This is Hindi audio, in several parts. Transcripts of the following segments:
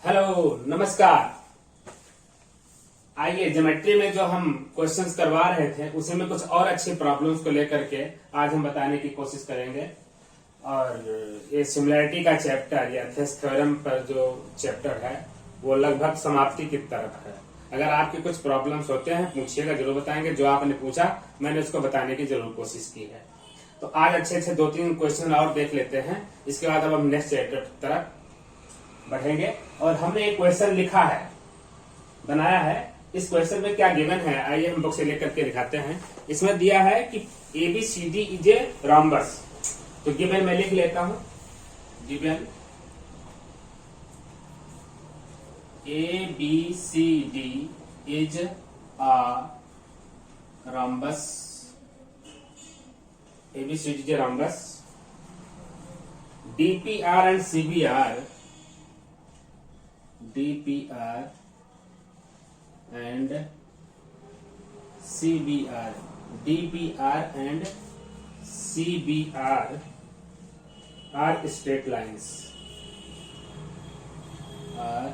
हेलो, नमस्कार। आइए, ज्योमेट्री में जो हम क्वेश्चंस करवा रहे थे उसी में कुछ और अच्छी प्रॉब्लम्स को लेकर के आज हम बताने की कोशिश करेंगे। और ये सिमिलैरिटी का चैप्टर या थेस थ्योरम पर जो चैप्टर है वो लगभग समाप्ति की तरफ है। अगर आपके कुछ प्रॉब्लम्स होते हैं पूछिएगा, जरूर बताएंगे। जो आपने पूछा मैंने उसको बताने की जरूर कोशिश की है। तो आज अच्छे दो तीन क्वेश्चन और देख लेते हैं, इसके बाद अब हम नेक्स्ट चैप्टर की तरफ बढ़ेंगे। और हमने एक क्वेश्चन लिखा है, बनाया है। इस क्वेश्चन में क्या गिवन है, आइए हम बुक से लेकर के दिखाते हैं। इसमें दिया है कि ABCD इज ए रॉम्बस। तो गिवन मैं लिख लेता हूं। Given ABCD is a rhombus. ABCD is a rhombus. DPR and CBR and CBR are straight lines. Are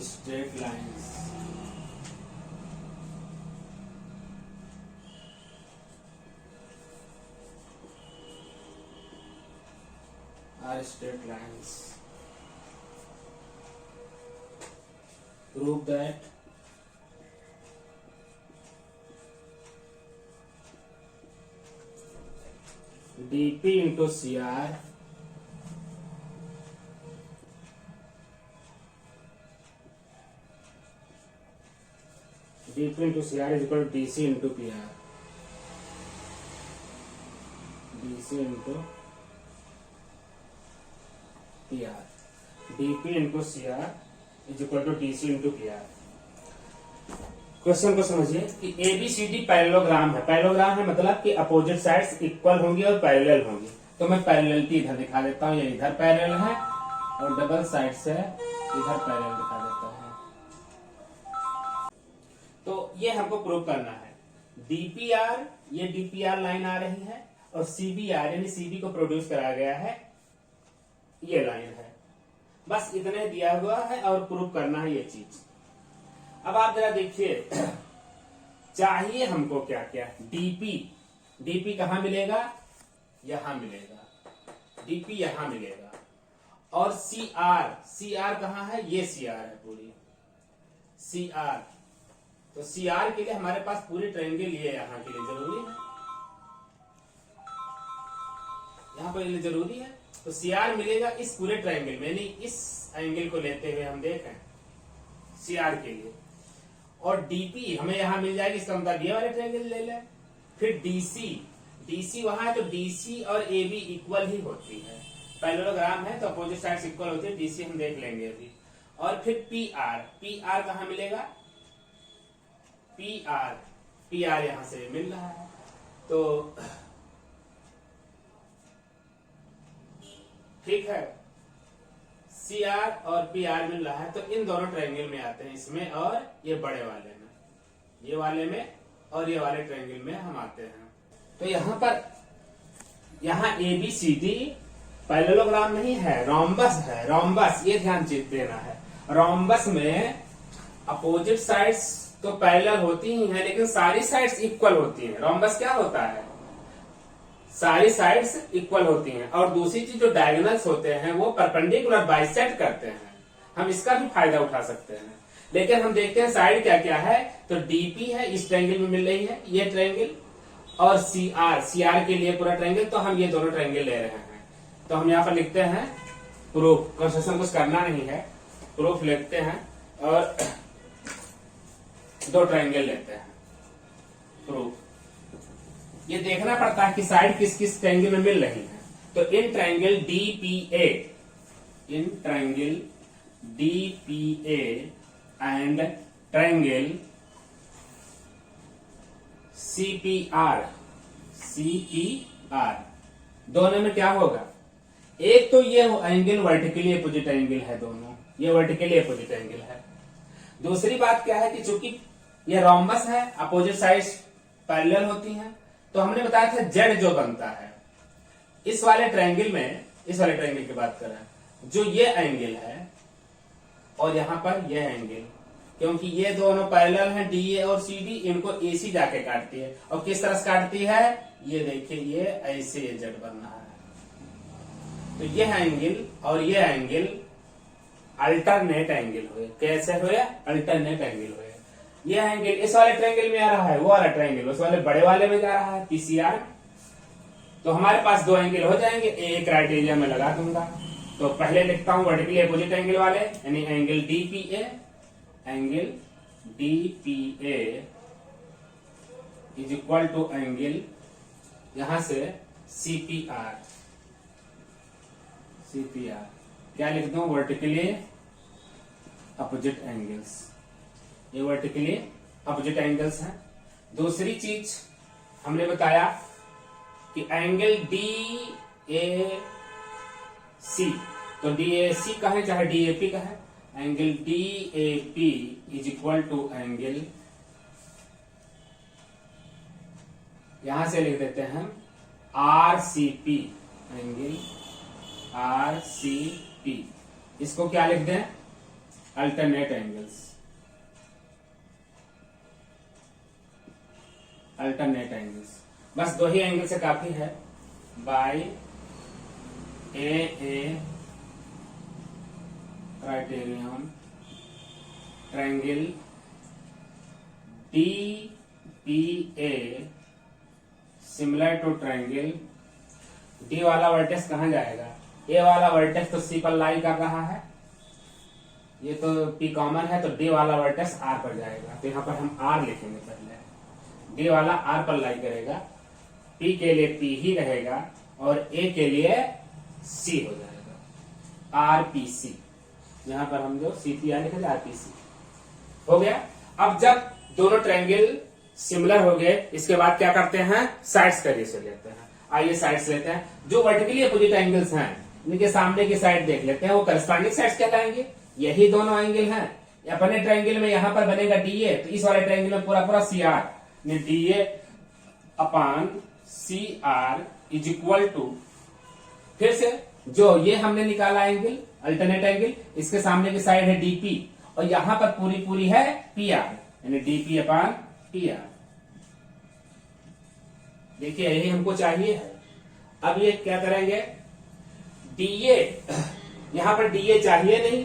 straight lines. Are straight lines. Prove that DP into CR is equal to DC into PR. DC into PR. DP into CR is equal to DC into PR. Question को समझिए कि ABCD पैरेललोग्राम है। पैरेललोग्राम है मतलब कि अपोजिट साइड्स इक्वल होंगी और पैरेलल होंगी। तो मैं पैरेललिटी इधर दिखा देता हूँ, ये इधर पैरेलल है और डबल साइड से इधर पैरेलल दिखा देता हूँ। तो ये हमको प्रूव करना है। DPR, ये DPR लाइन आ रही है और CBR यानी CB को प्रोड्यूस कराया गया है, ये लाइन है। बस इतने दिया हुआ है और प्रूव करना है ये चीज। अब आप जरा देखिए, चाहिए हमको क्या क्या। DP कहां मिलेगा? यहां मिलेगा। DP यहां मिलेगा। और CR कहां है? ये CR है पूरी। CR, तो CR के लिए हमारे पास पूरी ट्रायंगल ये यहां के लिए जरूरी है, यहां पर जरूरी है। तो CR मिलेगा इस पूरे ट्रायंगल में, यानी इस एंगल को लेते हुए हम देखें CR के लिए। और DP हमें यहां मिल जाएगी, इसका मतलब ये वाले ट्रायंगल ले लें। फिर DC वहां है, तो DC और AB इक्वल ही होती है। पैरेललोग्राम है तो अपोजिट साइड्स इक्वल होती है। DC हम देख लेंगे अभी। और फिर PR कहां मिलेगा? PR यहां से मिल रहा है। तो ठीक है, CR और PR मिल रहा है, तो इन दोनों ट्रायंगल में आते हैं, इसमें और ये बड़े वाले में, ये वाले में और ये वाले ट्रायंगल में हम आते हैं। तो यहाँ ABCD पैरेललोग्राम नहीं है, रोम्बस है। रोम्बस, ये ध्यान देना है। रोम्बस में अपोजिट साइड्स तो पैरेलल होती ही हैं, लेकिन सारी साइड्स इक्वल होती हैं। रोम्बस क्या होता है? सारी साइड्स इक्वल होती हैं। और दूसरी चीज, जो डायगोनल्स होते हैं वो परपेंडिकुलर बाइसेक्ट करते हैं। हम इसका भी फायदा उठा सकते हैं। लेकिन हम देखते हैं साइड क्या क्या है। तो DP है, इस ट्रायंगल में मिल रही है ये ट्रायंगल, और CR के लिए पूरा ट्रायंगल। तो हम ये दोनों ट्रायंगल ले रहे हैं। तो हम यहाँ पर लिखते हैं प्रूफ। कंस्ट्रक्शन कुछ करना नहीं है, प्रूफ लिखते हैं और दो ट्रायंगल लेते हैं। प्रूफ ये देखना पड़ता है कि साइड किस किस ट्रायंगल में मिल रही है। तो in triangle DPA and triangle CPR दोनों में क्या होगा? एक तो ये एंगल वर्टिकली अपोजिट एंगल है, दोनों ये वर्टिकली अपोजिट एंगल है। दूसरी बात क्या है कि चूंकि ये रोम्बस है, अपोजिट साइड्स पैरेलल होती हैं, तो हमने बताया था जेड जो बनता है इस वाले ट्रायंगल में, इस वाले ट्रायंगल की बात कर रहे हैं, जो ये एंगल है और यहाँ पर यह एंगल, क्योंकि ये दोनों पैरेलल हैं DA और CD, इनको AC जाके काटती है। और किस तरह से काटती है, ये देखिए, ये ऐसे ये जेड बन रहा है। तो यह एंगल और ये एंगल अल्टरनेट एंगल हुए। कैसे हुए, अल्टरनेट एंगल हुए। यह एंगल इस वाले ट्रायंगल में आ रहा है, वो वाला ट्रायंगल उस वाले बड़े वाले में जा रहा है, PCR। तो हमारे पास दो एंगल हो जाएंगे। ए क्राइटेरिया में लगा दूंगा। तो पहले लिखता हूं वर्टिकली अपोजिट एंगल वाले, यानी angle DPA, angle DPA is equal to angle यहां से CPR। क्या लिख दूं, वर्टिकली अपोजिट एंगल्स। ये वर्टिकली अपोजिट एंगल्स हैं। दूसरी चीज हमने बताया कि एंगल DAC, तो DAC का है चाहे DAP का है, angle DAP is equal to angle, यहां से लिख देते हैं RCP, एंगल RCP। इसको क्या लिख दें, अल्टरनेट एंगल्स, अल्टरनेट एंगल्स। बस दो ही एंगल से काफी है। By AA criterion triangle DPA similar to triangle, D वाला वर्टेक्स कहां जाएगा, A वाला वर्टेक्स तो C पर लाई कर रहा है, ये तो P कॉमन है, तो D वाला वर्टेक्स R पर जाएगा। तो यहां पर हम R लिखेंगे पहले, D वाला R पर लाई करेगा, P के लिए P ही रहेगा और A के लिए C हो जाएगा, RPC। यहां पर हम जो CPR लिखेंगे RPC हो गया। अब जब दोनों ट्रायंगल सिमिलर हो गए, इसके बाद क्या करते हैं, साइड्स का रेशियो लेते हैं। आइए साइड्स लेते हैं। जो वर्टिकली अपोजिट एंगल्स हैं, इनके सामने की साइड देख लेते हैं, वो करस्पॉन्डिंग साइड्स कहलाएंगे। यही दोनों एंगल हैं। अपने ट्रायंगल में यहां पर बनेगा DA, तो इस वाले ट्रायंगल में पूरा पूरा CR, DA upon CR is equal to, फिर से जो ये हमने निकाला एंगल अल्टरनेट एंगल, इसके सामने की साइड है DP और यहां पर पूरी पूरी है PR, यानी DP अपान PR। देखिए यही हमको चाहिए है। अब ये क्या करेंगे, DA, यहां पर DA चाहिए नहीं,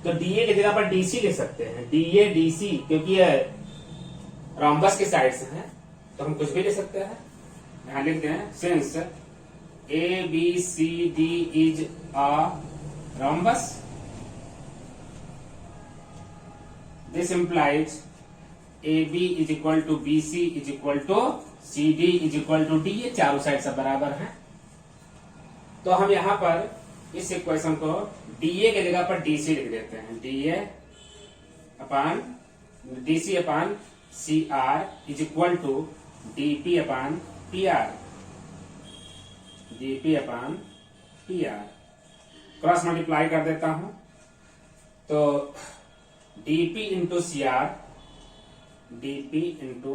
तो DA की जगह पर DC लिख सकते हैं, DA DC, क्योंकि ये रोम्बस के साइड्स हैं, तो हम कुछ भी लिख सकते हैं। यहां लिखते हैं since ABCD is a rhombus, this implies AB is equal to BC is equal to CD is equal to D। ये चारों साइड सब बराबर हैं। तो हम यहां पर इस इक्वेशन को DA के जगह पर DC लिख देते हैं, DA upon DC upon CR is equal to DP upon PR, DP upon PR। Cross multiply कर देता हूं, तो DP into CR, DP into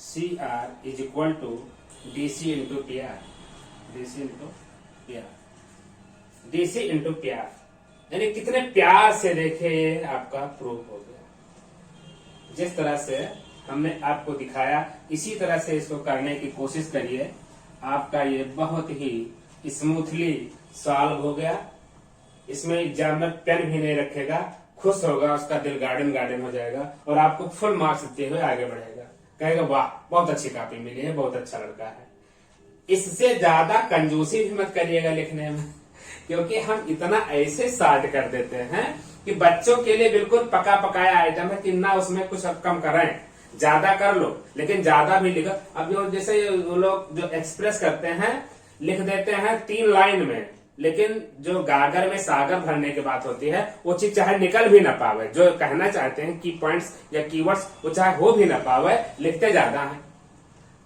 CR is equal to DC into PR, DC into PR, DC into PR। यानी कितने प्यार से देखे, ये आपका प्रूफ हो गया। जिस तरह से हमने आपको दिखाया, इसी तरह से इसको करने की कोशिश करिए। आपका ये बहुत ही स्मूथली सॉल्व हो गया। इसमें एग्जामिनर पेन भी नहीं रखेगा, खुश होगा, उसका दिल गार्डन गार्डन हो जाएगा और आपको फुल मार्क्स देते हुए आगे बढ़ेगा, कहेगा वाह बहुत अच्छी कॉपी मिली है, बहुत अच्छा लड़का है। इससे ज्यादा कंजूसी भी मत करिएगा लिखने में, क्योंकि हम इतना ऐसे शार्ट कर देते हैं कि बच्चों के लिए बिल्कुल पका पकाया आइटम है कि ना उसमें कुछ कम करें, ज्यादा कर लो, लेकिन ज्यादा भी लिखो। अब जो जैसे वो लोग जो एक्सप्रेस करते हैं, लिख देते हैं 3 लाइन में, लेकिन जो गागर में सागर भरने की बात होती है, वो चीज चाहे निकल भी ना पावे, जो कहना चाहते हैं की पॉइंट्स या कीवर्ड्स, वो चाहे हो भी ना पावे, लिखते ज्यादा है,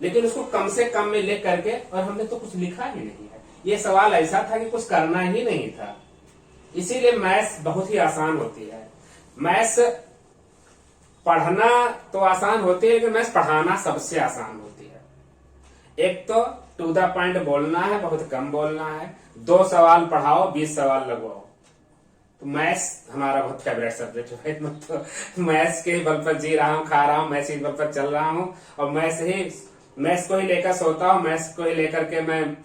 लेकिन उसको कम से कम में लिख करके, और हमने तो कुछ लिखा ही नहीं है। ये सवाल ऐसा था कि कुछ करना ही नहीं था। इसीलिए मैथ्स बहुत ही आसान होती है। मैथ्स पढ़ना तो आसान होती है, लेकिन मैथ्स पढ़ाना सबसे आसान होती है। एक तो टू द पॉइंट बोलना है, बहुत कम बोलना है। 2 सवाल पढ़ाओ, 20 सवाल लगवाओ, तो मैथ्स हमारा बहुत फेवरेट सब्जेक्ट है, तो मैथ्स के बल पर जी रहा हूँ, खा रहा हूँ, मैथ्स के बल पर चल रहा हूँ और मैथ्स को ही लेकर सोता हूँ, मैथ्स को ही लेकर के मैं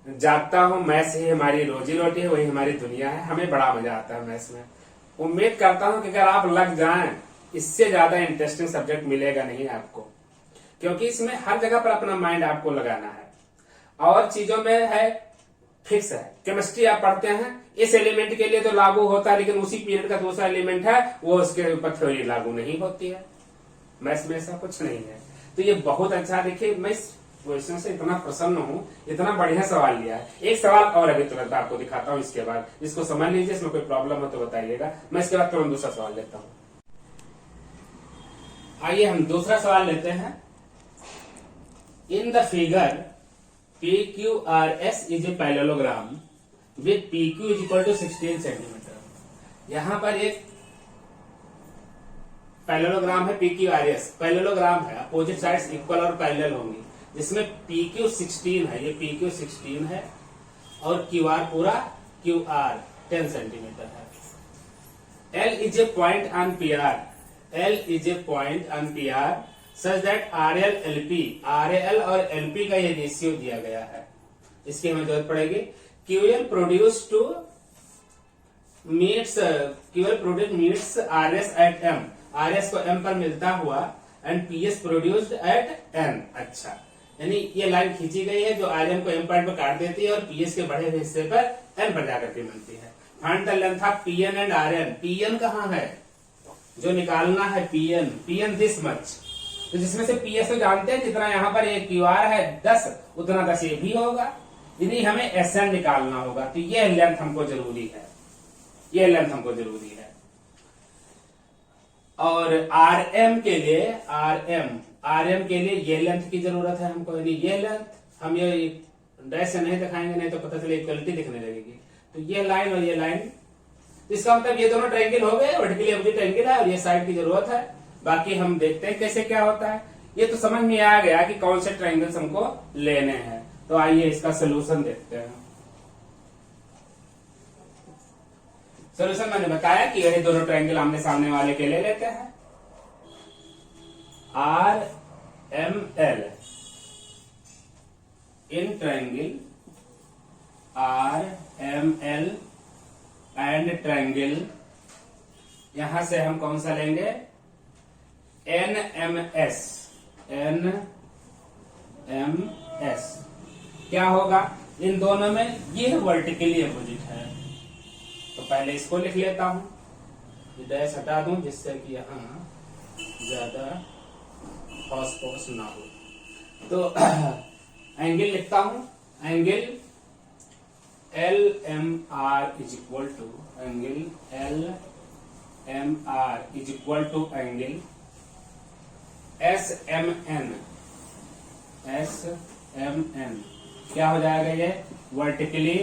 जागता हूँ। मैथ्स ही हमारी रोजी रोटी है, वही हमारी दुनिया है। हमें बड़ा मजा आता है मैथ्स में। उम्मीद करता हूँ कि अगर आप लग जाएं, इससे ज्यादा इंटरेस्टिंग सब्जेक्ट मिलेगा नहीं आपको, क्योंकि इसमें हर जगह पर अपना माइंड आपको लगाना है और चीजों में है फिक्स है। केमिस्ट्री आप पढ़ते हैं, इस एलिमेंट के लिए तो लागू होता है, लेकिन उसी पीरियड का दूसरा एलिमेंट है वो उसके ऊपर थ्योरी लागू नहीं होती है। मैथ्स में ऐसा कुछ नहीं है। तो ये बहुत अच्छा, देखिए मैं इस क्वेश्चन से इतना प्रसन्न हूँ, इतना बढ़िया सवाल लिया है। एक सवाल और अभी तुरंत आपको दिखाता हूँ, इसके बाद इसको समझ लीजिए, इसमें कोई प्रॉब्लम हो तो बताइएगा। मैं इसके बाद तुरंत दूसरा सवाल लेता हूँ। आइए हम दूसरा सवाल लेते हैं। In the figure PQRS is a parallelogram with PQ is equal to 16 centimetre. यहां पर एक पैरेललोग्राम है PQRS, पैरेललोग्राम है, अपोजिट साइड्स इक्वल और पैरेलल होंगी, जिसमें PQ 16 है, ये PQ 16 है और QR पूरा QR 10 सेंटीमीटर है। L is a point on PR, L is a point on PR such that RL LP, RL और LP का ये रेशियो दिया गया है, इसकी हमें जरूरत पड़ेगी। QL produce to meets RS at M, RS को M पर मिलता हुआ and PS produced at N। अच्छा, यानी ये लाइन खींची गई है जो RM को M पॉइंट पर काट देती है और PS के बढ़े हुए हिस्से पर N पर जाकर के मिलती है। Find the length of PN and RN। PN कहाँ है जो निकालना है? PN दिस मच, तो जिसमें से PS तो जानते हैं, जितना यहाँ पर ये QR है 10, उतना 10 ये भी होगा, यानी हमें SN निकालना होगा। तो ये लेंथ हमको जरूरी है, ये लेंथ हमको जरूरी है। और RM के लिए ये लेंथ की जरूरत है हमको, यानी ये लेंथ हम ये डैश से नहीं दिखाएंगे, नहीं तो पता चले इक्वलिटी दिखने लगेगी। तो ये लाइन और ये लाइन, इसका मतलब ये दोनों ट्रायंगल हो गए, वर्टिकली अपोजिट ट्रायंगल है और ये साइड की जरूरत है। बाकी हम देखते हैं कैसे क्या होता है। ये तो समझ में आ गया कि कौन से ट्रायंगल्स हमको लेने हैं। तो आइए इसका सोल्यूशन देखते हैं। सोल्यूशन मैंने बताया कि यही दोनों ट्रायंगल आमने सामने वाले के ले लेते हैं। RML in triangle RML and triangle, यहां से हम कौन सा लेंगे? NMS। क्या होगा इन दोनों में? ये वर्टिकली अपोजिट है, तो पहले इसको लिख लेता हूं, ये डैश हटा दूं जिससे कि यहां ज्यादा फॉस ना हो। तो एंगल लिखता हूं, angle LMR is equal to angle LMR is equal to angle SMN। क्या हो जाएगा? ये vertically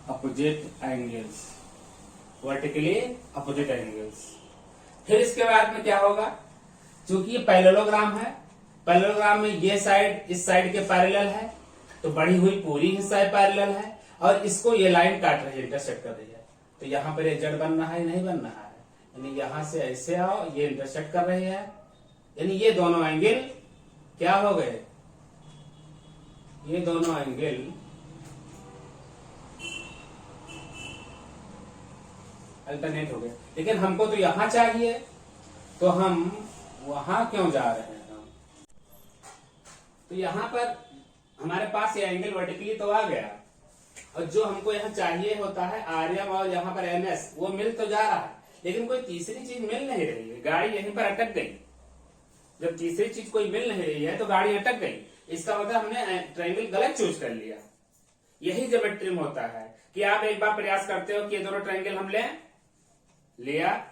opposite angles, vertically opposite angles. फिर इसके बाद में क्या होगा? चूंकि ये पैरेललोग्राम है, पैरेललोग्राम में ये साइड इस साइड के पैरेलल है, तो बढ़ी हुई पूरी हिस्सा पैरेलल है और इसको ये लाइन काट रही है, इंटरसेक्ट कर रही है। तो यहाँ पर ये जड़ बन रहा है, नहीं बन रहा है, यानी यहां से ऐसे आओ, ये इंटरसेक्ट कर रही है, यानी ये दोनों एंगल क्या हो गए? ये दोनों एंगल अल्टरनेट हो गए। लेकिन हमको तो यहां चाहिए, तो हम वहां क्यों जा रहे हैं? तो यहां पर हमारे पास ये एंगल वर्टिकली तो आ गया, और जो हमको यहाँ चाहिए होता है RM और यहाँ पर MS, वो मिल तो जा रहा है, लेकिन कोई तीसरी चीज मिल नहीं रही है, गाड़ी यहीं पर अटक गई। जब तीसरी चीज कोई मिल नहीं रही है तो गाड़ी अटक गई, इसका मतलब हमने ट्रायंगल गलत चूज कर लिया। यही ज्योमेट्री में होता है कि आप एक बार प्रयास करते हो कि ये दोनों ट्रायंगल हम लें, लिया,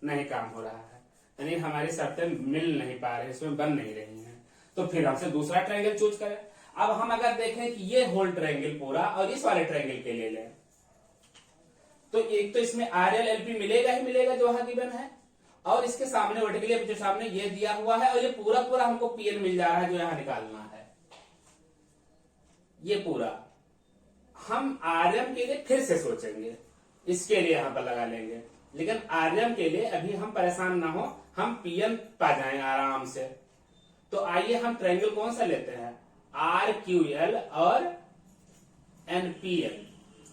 नहीं काम हो रहा है, यानी हमारी शर्तें मिल नहीं पा रही, इसमें बन नहीं रही हैं, तो फिर हमसे दूसरा ट्रायंगल चूज करें। अब हम अगर देखें कि ये होल ट्रायंगल पूरा और इस वाले ट्रायंगल के ले लें, तो एक तो इसमें RL LP मिलेगा ही मिलेगा जो वहां गिवन है, और इसके सामने वर्टिकली जो सामने ये दिया हुआ है, और ये पूरा पूरा हमको PN मिल जा रहा है जो यहां निकालना है। ये पूरा हम RM के लिए फिर से सोचेंगे, इसके लिए यहाँ पर लगा लेंगे। लेकिन आर्यन के लिए अभी हम परेशान ना हो, हम पीएन पा जाए आराम से। तो आइए हम ट्रायंगल कौन सा लेते हैं, आर क्यू एल और एनपीएल।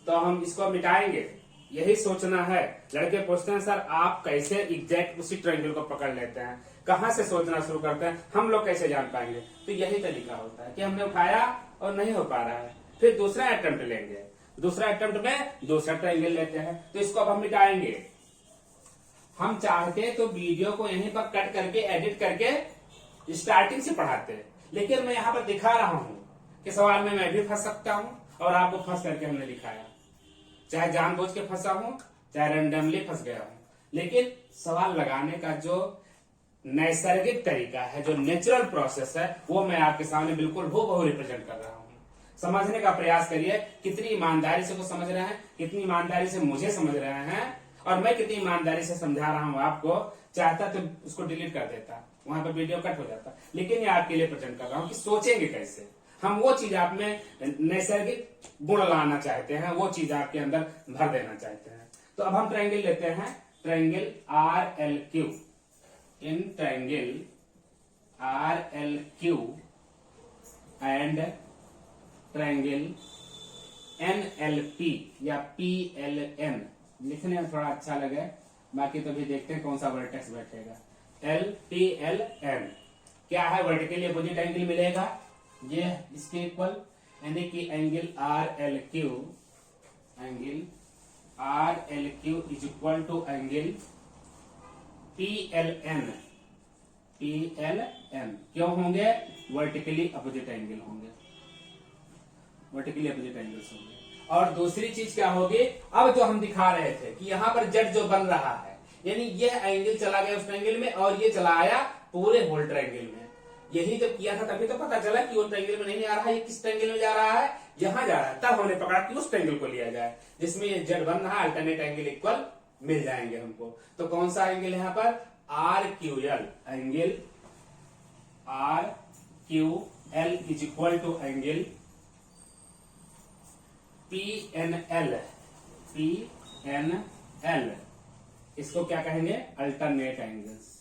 तो हम इसको मिटाएंगे, यही सोचना है। लड़के पूछते हैं सर आप कैसे एग्जैक्ट उसी ट्रायंगल को पकड़ लेते हैं, कहां से सोचना शुरू करते हैं, हम लोग कैसे जान पाएंगे। तो यही तरीका होता है कि हमने उठाया और नहीं हो पा रहा है, फिर दूसरा अटेम्प्ट लेंगे, दूसरा अटेम्प्ट में दूसरा ट्रायंगल लेते हैं। तो इसको अब हम मिटाएंगे। हम चाहते तो वीडियो को यहीं पर कट करके एडिट करके स्टार्टिंग से पढ़ाते हैं, लेकिन मैं यहाँ पर दिखा रहा हूँ कि सवाल में मैं भी फंस सकता हूँ और आपको फंस करके हमने दिखाया। चाहे जानबूझ के फंसा हूं, चाहे रैंडमली फंस गया हूं, लेकिन सवाल लगाने का जो नैसर्गिक तरीका है, जो नेचुरल प्रोसेस है, वो मैं आपके सामने बिल्कुल हूबहू रिप्रेजेंट कर रहा हूं। समझने का प्रयास करिए, कितनी ईमानदारी से वो समझ रहे हैं, कितनी ईमानदारी से मुझे समझ रहे हैं, और मैं कितनी ईमानदारी से समझा रहा हूं आपको। चाहता तो उसको डिलीट कर देता, वहां पर वीडियो कट हो जाता, लेकिन ये आपके लिए प्रेजेंट कर रहा हूं कि सोचेंगे कैसे। हम वो चीज आप में नैसर्गिक गुण लाना चाहते हैं, वो चीज आपके अंदर भर देना चाहते हैं। तो अब हम ट्रायंगल लेते हैं, triangle R L Q. In triangle R L Q and triangle N L P या पी एल एन, लिखने में थोड़ा अच्छा लगे, बाकी तो भी देखते हैं कौन सा वर्टेक्स बैठेगा। एल पी एल एन क्या है, वर्टिकली अपोजिट एंगल मिलेगा, ये इसके इक्वल, यानी कि angle R L Q, angle R L Q is equal to angle P L N. P L N क्यों होंगे, वर्टिकली अपोजिट एंगल होंगे, वर्टिकली अपोजिट एंगल्स होंगे। और दूसरी चीज क्या होगी, अब जो हम दिखा रहे थे कि यहाँ पर जेड जो बन रहा है, यानी ये एंगल चला गया उस ट्रायंगल में और ये चला आया पूरे होल ट्रायंगल में। यही जब किया था तभी तो पता चला कि वो ट्रायंगल में नहीं आ रहा है, ये किस ट्रायंगल में जा रहा है, यहाँ जा रहा है। तब हमने पकड़ा कि उस ट्रायंगल को लिया जाए जिसमें ये जेड बन रहा है, अल्टरनेट एंगल इक्वल मिल जाएंगे हमको। तो कौन सा एंगल यहाँ पर, R Q L, angle R Q L is equal to angle P N L. P N L इसको क्या कहेंगे, अल्टरनेट एंगल्स,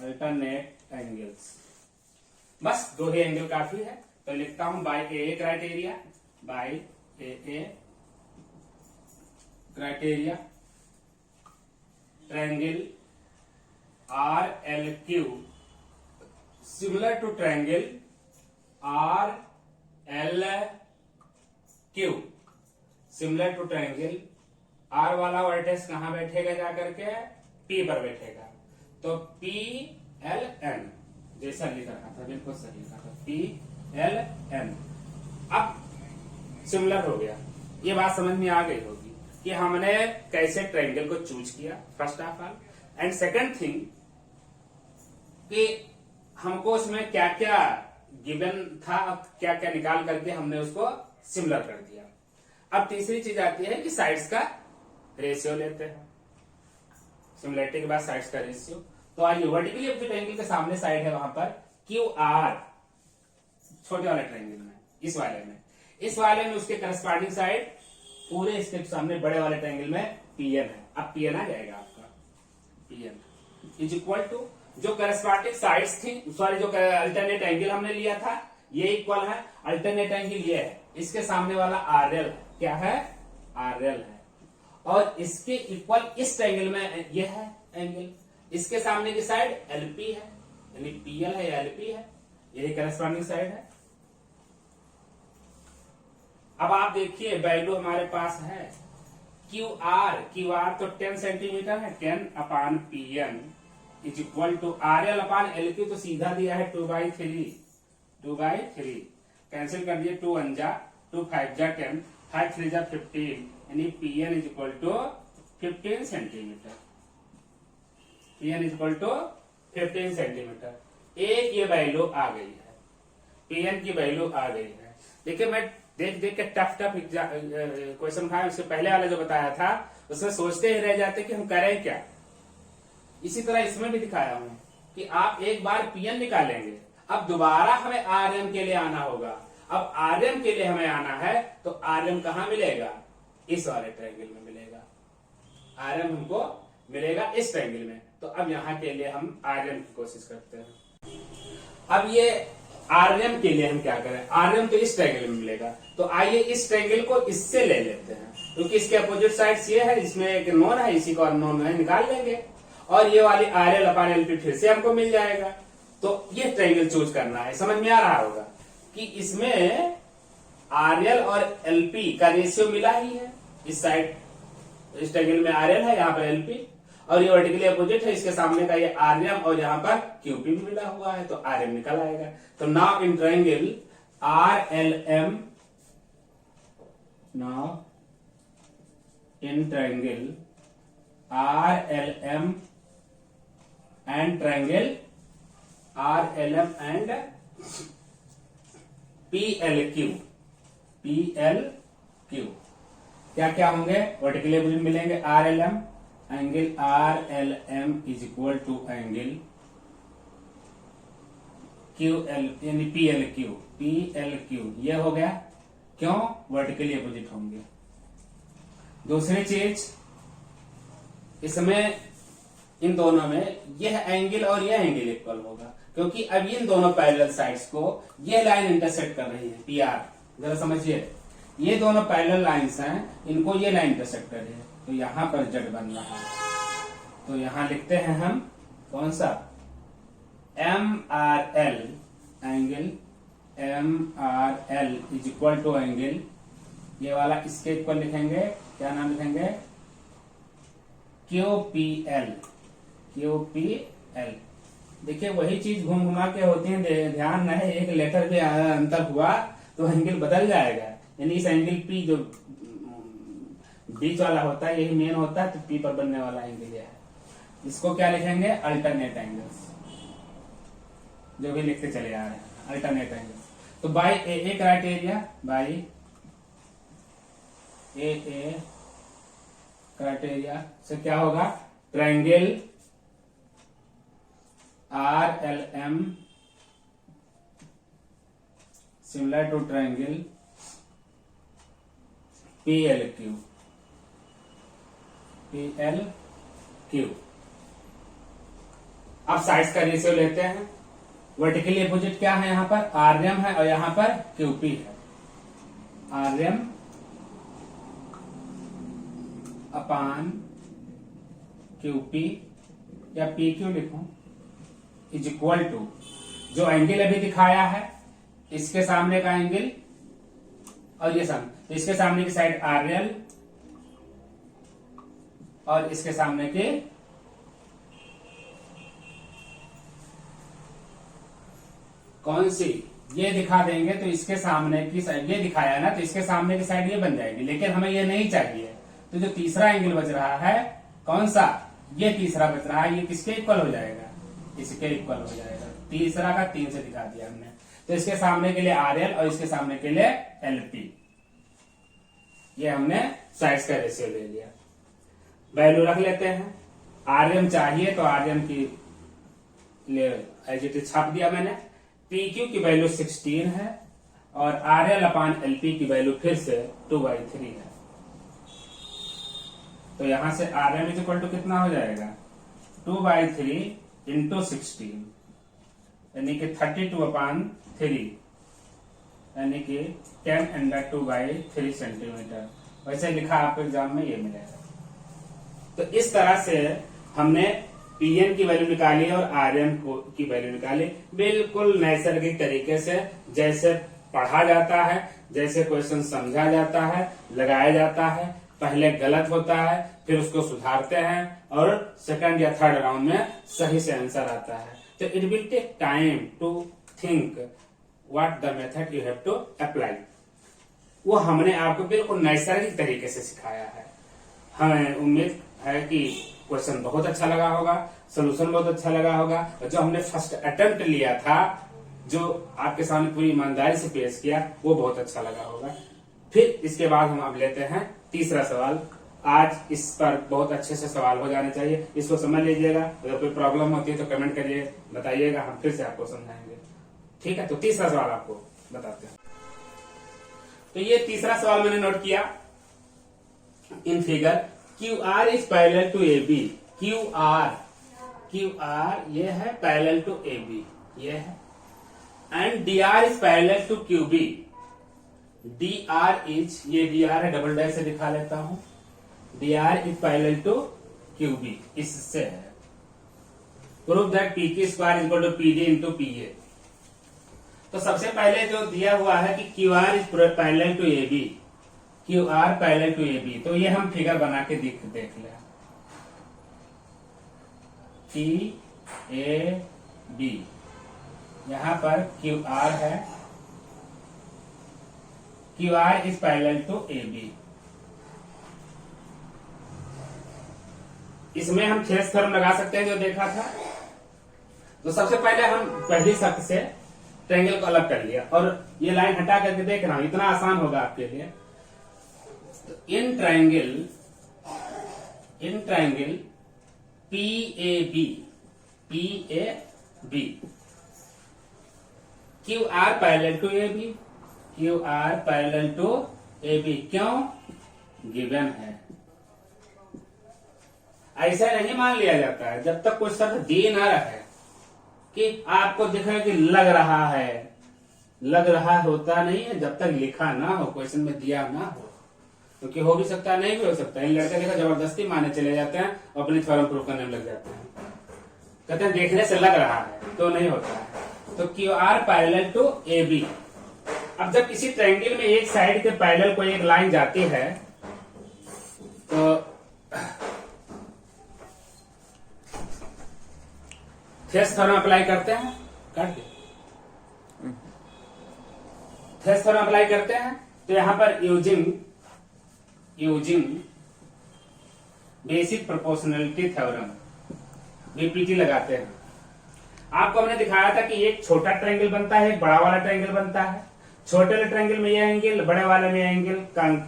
अल्टरनेट एंगल्स। बस दो ही एंगल काफी है। तो लिखता हूं by A criteria, by A criteria triangle R L Q similar to triangle R L Q, similar to triangle. R वाला वर्टेक्स कहां बैठेगा, जाकर के पी पर बैठेगा। तो पी एल एन जैसा लिख रखा था, बिल्कुल सही लिखा था, पी एल एन। अब सिमिलर हो गया, ये बात समझ में आ गई होगी कि हमने कैसे ट्रायंगल को चूज किया, first of all. And second thing कि हमको उसमें क्या क्या गिवन था, क्या क्या निकाल करके हमने उसको सिमिलर कर दिया। अब तीसरी चीज आती है कि साइड्स का रेशियो लेते हैं, सिमिलरिटी के बाद साइड्स का रेशियो। तो आइए, वर्टिकली अपोजिट एंगल के सामने साइड है वहां पर क्यू आर, छोटे वाले ट्रायंगल में, इस वाले में उसके करस्पॉन्डिंग साइड पूरे इसके सामने बड़े वाले ट्रायंगल में पीएन है। अब पीएन आ जाएगा आपका, पीएन इज इक्वल टू जो करस्पॉन्डिंग साइड्स थी, सॉरी जो अल्टरनेट एंगल हमने लिया था ये इक्वल है, अल्टरनेट एंगल ये है, इसके सामने वाला आरएल क्या है, आरएल है, और इसके इक्वल इस ट्रायंगल में ये है एंगल, इसके सामने की साइड एलपी है, यानी पीएल है या एलपी है, यही करस्पॉन्डिंग साइड है। अब आप देखिए वैल्यू हमारे पास है क्यू आर तो 10 सेंटीमीटर है, 10 upon PN is equal to RL upon LP, तो सीधा दिया है 2/3, 2/3 कैंसिल कर दिए, 2 1 जा 2 5 जा 10, 5 3 जा 15, यानी PN is equal to 15 centimetre, PN is equal to 15 centimetre. एक ये वैल्यू आ गई है, पीएन की वैल्यू आ गई है। देखिए मैं देख के टफ क्वेश्चन था, उससे पहले वाला जो बताया था उसमें सोचते ही रह जाते कि हम करें क्या। इसी तरह इसमें भी दिखाया हूं कि आप एक बार पीएन निकालेंगे, अब दोबारा हमें आरएम के लिए आना होगा। अब आरएम के लिए हमें आना है तो आरएम कहां मिलेगा, इस वाले ट्रायंगल में मिलेगा, आरएम हमको मिलेगा इस ट्रायंगल में। तो अब यहाँ के लिए हम आरएम की कोशिश करते हैं। अब ये आरएम के लिए हम क्या करें, आरएम तो इस ट्रायंगल में मिलेगा, तो आइए इस ट्रायंगल को इससे ले लेते हैं, क्योंकि इसके अपोजिट साइड्स ये है, इसमें एक नॉन है, इसी को नॉन है निकाल लेंगे, और ये वाली आरएल अपान एलपी फिर से हमको मिल जाएगा। तो ये ट्रायंगल चूज करना है, समझ में आ रहा होगा कि इसमें आरएल और एलपी का रेशियो मिला ही है, इस साइड इस ट्रायंगल में आरएल है, यहाँ पर एलपी, और ये वर्टिकली अपोजिट है, इसके सामने का ये आरएम और यहाँ पर क्यूपी भी मिला हुआ है, तो आरएम निकल आएगा। तो now in triangle RLM, now in triangle RLM and triangle RLM and PLQ, PLQ क्या क्या होंगे, वर्टिकली अपोजिट मिलेंगे RLM, angle RLM is equal to angle QL यानी पीएलक्यू, पीएलक्यू ये हो गया, क्यों, वर्टिकली अपोजिट होंगे। दूसरी चीज, इसमें इन दोनों में यह एंगल और यह एंगल इक्वल होगा, क्योंकि अब इन दोनों पैरेलल साइड्स को यह लाइन इंटरसेक्ट कर रही है, पीआर, जरा समझिए, ये दोनों पैरेलल लाइंस हैं, इनको ये लाइन इंटरसेक्ट कर रही है, तो यहां पर जेड बन रहा है। तो यहां लिखते हैं हम कौन सा, M R L, angle M R L is equal to angle, ये वाला इसके इक्वल लिखेंगे, क्या नाम लिखेंगे, Q P L, Q P L. देखिए वही चीज घूम घुमा के होती है, ध्यान रहे एक लेटर भी अंतर हुआ तो एंगल बदल जाएगा, यानी इस एंगल पी जो बीच वाला होता है यही मेन होता है, तो पी पर बनने वाला एंगल यह है, इसको क्या लिखेंगे, अल्टरनेट एंगल्स, जो भी लिखते चले आ रहे हैं अल्टरनेट एंगल्स। तो by A criteria, by A criteria से क्या होगा, triangle R L M similar to triangle P L Q, PLQ। अब साइड्स का रेशियो लेते हैं, वर्टिकली अपोजिट क्या है, यहां पर आरएम है और यहां पर क्यूपी है, आरएम अपान क्यूपी या PQ लिखूं, इज इक्वल टू जो एंगल अभी दिखाया है इसके सामने का एंगल और ये सामने, तो इसके सामने की साइड आरएल और इसके सामने के कौन सी, ये दिखा देंगे, तो इसके सामने की साइड ये दिखाया ना, तो इसके सामने की साइड ये बन जाएगी, लेकिन हमें ये नहीं चाहिए, तो जो तीसरा एंगल बच रहा है कौन सा, ये तीसरा बच रहा है, ये किसके इक्वल हो जाएगा, इसके इक्वल हो जाएगा, तीसरा का 3 से दिखा दिया हमने, तो इसके सामने के लिए आरएल और इसके सामने के लिए एलपी, ये हमने साइड्स का रेशियो ले लिया। वैल्यू रख लेते हैं, आरएम चाहिए तो आरएम की एज इट इज छाप दिया मैंने, पीक्यू की वैल्यू 16 है और आरएल अपान एलपी की वैल्यू फिर से 2/3 है, तो यहां से आरएम इज इक्वल टू कितना हो जाएगा, 2/3 इंटू 16, यानी कि 32/3, यानी कि 10⁻²/3 सेंटीमीटर, वैसे लिखा आपको एग्जाम में ये मिलेगा। तो इस तरह से हमने पीएन की वैल्यू निकाली और आरएम की वैल्यू निकाली, बिल्कुल नैसर्गिक तरीके से, जैसे पढ़ा जाता है, जैसे क्वेश्चन समझा जाता है, लगाया जाता है, पहले गलत होता है फिर उसको सुधारते हैं और सेकंड या थर्ड राउंड में सही से आंसर आता है। तो it will take time to think what the method you have to apply, वो हमने आपको बिल्कुल नैसर्गिक तरीके से सिखाया है। हमें उम्मीद है कि क्वेश्चन बहुत अच्छा लगा होगा, सोल्यूशन बहुत अच्छा लगा होगा, और जो हमने फर्स्ट अटेम्प्ट लिया था, जो आपके सामने पूरी ईमानदारी से पेश किया, वो बहुत अच्छा लगा होगा। फिर इसके बाद हम अब लेते हैं तीसरा सवाल। आज इस पर बहुत अच्छे से सवाल हो जाने चाहिए, इसको समझ लीजिएगा, अगर कोई प्रॉब्लम होती है तो कमेंट करिए, बताइएगा, हम फिर से आपको समझाएंगे। ठीक है, तो तीसरा सवाल आपको बताते हैं। तो ये तीसरा सवाल मैंने नोट किया, in figure Q R is parallel to A B. Q R ये है पैरेलल टू ए बी, ये है। And D R is parallel to Q B. D R is, ये डी आर है, डबल डैश से दिखा लेता हूं। D R is parallel to Q B, इससे है। Prove that P Q square is equal to P D into P A. तो सबसे पहले जो दिया हुआ है कि Q R is parallel to A B, Q R parallel to A B, तो ये हम फिगर बना के देख लें। टी ए बी, यहां पर क्यू आर है, Q R is parallel to A B. इसमें हम थेस थ्योरम लगा सकते हैं जो देखा था। तो सबसे पहले हम पहली शर्त से ट्रायंगल को अलग कर लिया और ये लाइन हटा करके देख रहा हूं, इतना आसान होगा आपके लिए। तो in triangle P A B Q R parallel to A B, Q R parallel to A B. क्यों? गिवन है। ऐसा नहीं मान लिया जाता है जब तक कोई शर्त दी ना रहे कि आपको दिखे कि लग रहा है, लग रहा होता नहीं है जब तक लिखा ना हो, क्वेश्चन में दिया ना हो। क्योंकि हो भी सकता है, नहीं भी हो सकता है। इन लड़के देखा जबरदस्ती माने चले जाते हैं और अपनी थ्योरम प्रूव करने में लग जाते हैं। कहते हैं देखने से लग रहा है, तो नहीं होता है। तो Q R parallel to A B. अब जब किसी ट्रायंगल में एक साइड के पैरेलल कोई एक लाइन जाती है तो थेस थ्योरम अप्लाई करते हैं, काट दे। थेस थ्योरम अप्लाई करते हैं तो यहां पर using basic proportionality theorem BPT लगाते हैं। आपको हमने दिखाया था कि एक छोटा ट्रायंगल बनता है, एक बड़ा वाला ट्रायंगल बनता है। छोटे वाले ट्रायंगल में ये एंगल, बड़े वाले में एंगल,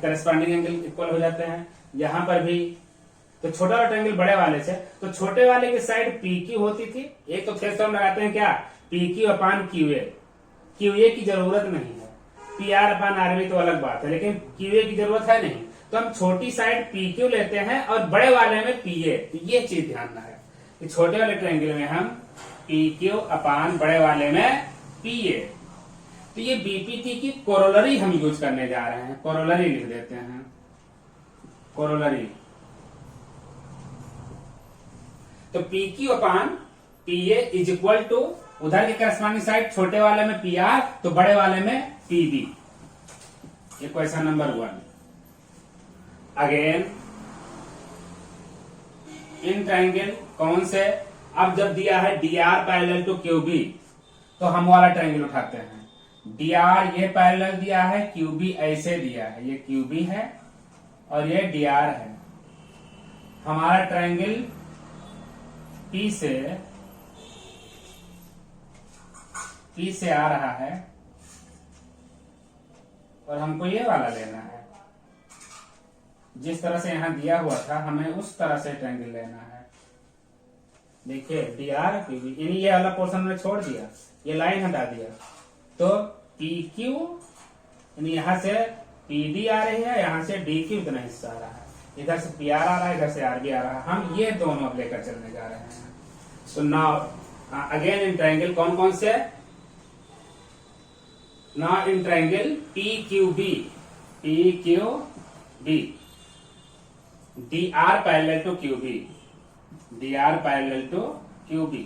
करस्पॉन्डिंग एंगल इक्वल हो जाते हैं। यहां पर भी तो छोटा वाला ट्रायंगल बड़े वाले से, तो छोटे वाले की साइड पी क्यू होती थी। एक तो थेस थ्योरम लगाते हैं क्या, P Q upon Q A. Q A की जरूरत नहीं है, P R upon R B तो अलग बात है, लेकिन क्यू ए की जरूरत है नहीं। तो हम छोटी साइड पी क्यू लेते हैं और बड़े वाले में पी ए। तो ये चीज ध्यान रखना है कि छोटे वाले ट्रायंगल में हम पी क्यू अपान बड़े वाले में पी ए। तो ये बीपीटी की कोरोलरी हम यूज करने जा रहे हैं। कोरोलरी लिख देते हैं, कोरोलरी। तो P Q upon P A is equal to, उधर की करस्पॉन्डिंग साइड छोटे वाले में पी आर तो बड़े वाले में पी बी। ये question number 1। Again in triangle कौन से, अब जब दिया है D R parallel to Q B तो हम वाला ट्रायंगल उठाते हैं। डी आर ये पैरेलल दिया है, क्यू बी ऐसे दिया है, ये क्यू बी है और ये डी आर है। हमारा ट्रायंगल पी से आ रहा है और हमको ये वाला लेना है। जिस तरह से यहां दिया हुआ था हमें उस तरह से ट्रायंगल लेना है। देखिए डी आर पी बी, यानी ये वाला पोर्शन में छोड़ दिया, ये लाइन हटा दिया। तो पी क्यू यानी यहां से पी डी आ रही है, यहां से डी क्यू इतना हिस्सा आ रहा है, इधर से पी आर आ रहा है, इधर से आर बी आ रहा है। हम ये दोनों अब लेकर चलने जा रहे हैं। So now again in triangle कौन कौन से, now in triangle P Q B D R parallel to Q B, D R parallel to Q B.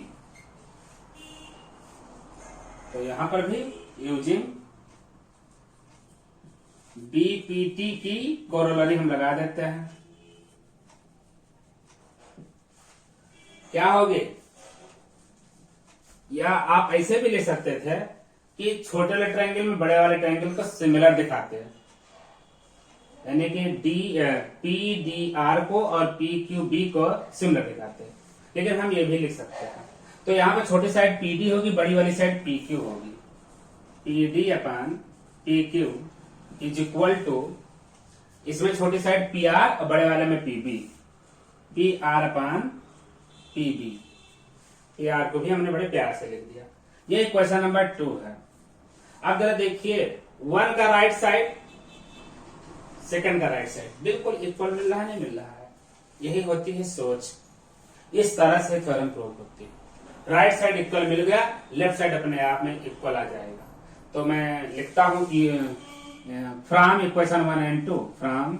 तो यहां पर भी यूजिंग बीपीटी की कोरोलरी हम लगा देते हैं। क्या होगे, या आप ऐसे भी ले सकते थे कि छोटे वाले ट्रायंगल में बड़े वाले ट्रायंगल को सिमिलर दिखाते हैं, यानी कि पी डी आर को और पी क्यू बी को सिमिलर दिखाते हैं। लेकिन हम ये भी लिख सकते हैं। तो यहाँ पे छोटी साइड पी डी होगी, बड़ी वाली साइड पी क्यू होगी। P D upon P Q is equal to, इसमें छोटी साइड पी आर और बड़े वाले में P B, P R upon P B. P R को भी हमने बड़े प्यार से लिख दिया। ये क्वेश्चन नंबर 2 है। अब जरा देखिए 1 का राइट साइड सेकंड का राइट साइड बिल्कुल इक्वल मिल रहा है, नहीं मिल रहा है। यही होती है सोच। इस तरह से थ्योरम प्रूव होती है। राइट साइड इक्वल मिल गया, लेफ्ट साइड अपने आप में इक्वल आ जाएगा। तो मैं लिखता हूं कि from equation 1 and 2, from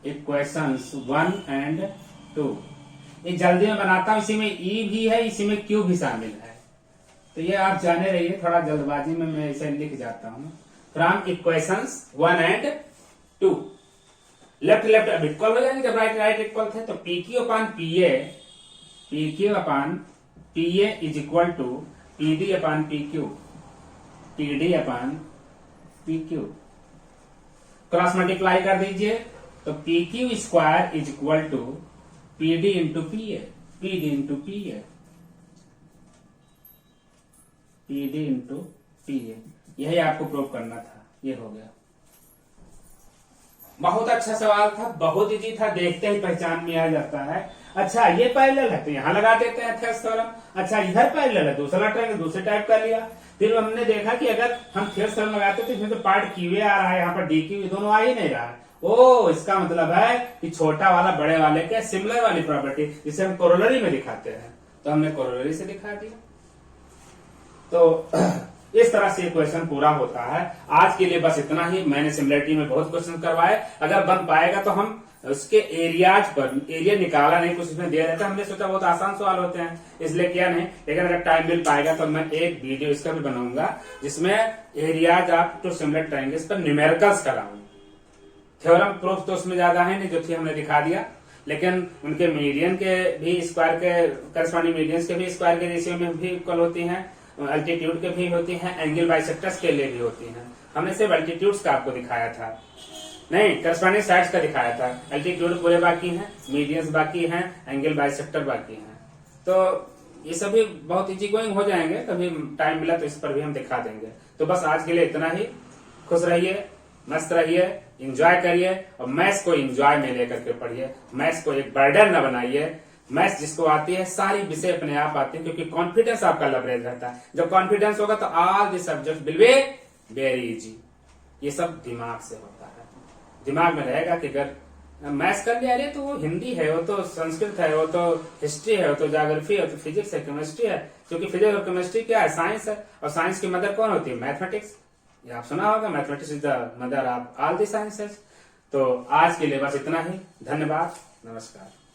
equations 1 and 2। ये जल्दी में बनाता हूं, इसी में ई भी है, इसी में क्यू भी शामिल है, तो ये आप जाने रहिए, थोड़ा जल्दबाजी में मैं इसे लिख जाता हूं। From equations 1 and 2, left left अब इक्वल हो जाएंगे, जब राइट राइट इक्वल थे, तो P Q upon P A is equal to P D upon P Q. Cross multiply कर दीजिए, तो P Q square is equal to P D into P A, यही आपको प्रूव करना था। ये हो गया। बहुत अच्छा सवाल था, बहुत इजी था, देखते ही पहचान में आ जाता है। अच्छा ये पैरेलल है तो यहां लगा देते हैं थेस थ्योरम। अच्छा इधर पैरेलल है, दूसरा ट्रायंगल दूसरे टाइप कर लिया। फिर हमने देखा कि अगर हम थेस थ्योरम लगाते तो इसमें तो पार्ट क्यूए आ रहा है, यहाँ पर डी क्यू, दोनों आ ही नहीं रहा है। ओ इसका मतलब है कि छोटा वाला बड़े वाले के सिमिलर वाली प्रॉपर्टी, जिसे हम कोरोलरी में दिखाते हैं, तो हमने कोरोलरी से दिखा दिया। तो इस तरह से क्वेश्चन पूरा होता है। आज के लिए बस इतना ही। मैंने सिमिलरिटी में बहुत क्वेश्चन करवाए, अगर बन पाएगा तो हम उसके एरियाज पर, एरिया निकाला नहीं, कुछ इसमें दे रहे थे, हमने सोचा बहुत आसान सवाल होते हैं इसलिए किया नहीं, लेकिन अगर टाइम मिल पाएगा तो मैं एक वीडियो इसका भी बनाऊंगा जिसमें areas of two similar triangles पर न्यूमेरिकल्स कराऊंगा। थ्योरम प्रूफ तो उसमें ज्यादा है नहीं, जो थी हमने दिखा दिया, लेकिन उनके मीडियन के भी स्क्वायर के, करस्पॉन्डिंग मीडियंस के भी स्क्वायर के रेशियो में भी इक्वल होती हैं, अल्टीट्यूड के भी होती हैं, एंगल बाइसेक्टर्स के लिए भी होती हैं। हमने सिर्फ अल्टीट्यूड्स का आपको दिखाया था, नहीं करस्पॉन्डिंग साइड्स का दिखाया था। अल्टीट्यूड पूरे बाकी हैं, मीडियंस बाकी हैं, एंगल बाइसेक्टर बाकी हैं। तो ये सभी बहुत इजी गोइंग हो जाएंगे, कभी टाइम मिला तो इस पर भी हम दिखा देंगे। तो बस आज के लिए इतना ही। खुश रहिए, मस्त रहिए, एंजॉय करिए, और मैथ्स को एंजॉय में लेकर के पढ़िए। मैथ्स को एक बर्डन न बनाइए। मैथ्स जिसको आती है, सारी विषय अपने आप आती है, क्योंकि कॉन्फिडेंस आपका लवरेज रहता है। जब कॉन्फिडेंस होगा तो all the subject will be very easy. ये सब दिमाग से होता है। दिमाग में रहेगा कि अगर मैथ्स कर लिया, अरे तो वो हिंदी है, वो तो संस्कृत है, वो तो हिस्ट्री है, वो तो ज्योग्राफी है, वो तो फिजिक्स है, केमिस्ट्री है। क्योंकि फिजिक्स और केमिस्ट्री क्या है? साइंस है, और साइंस की मदर कौन होती है? मैथमेटिक्स। ये आप सुना होगा, mathematics is the mother of all the sciences. तो आज के लिए बस इतना ही। धन्यवाद, नमस्कार।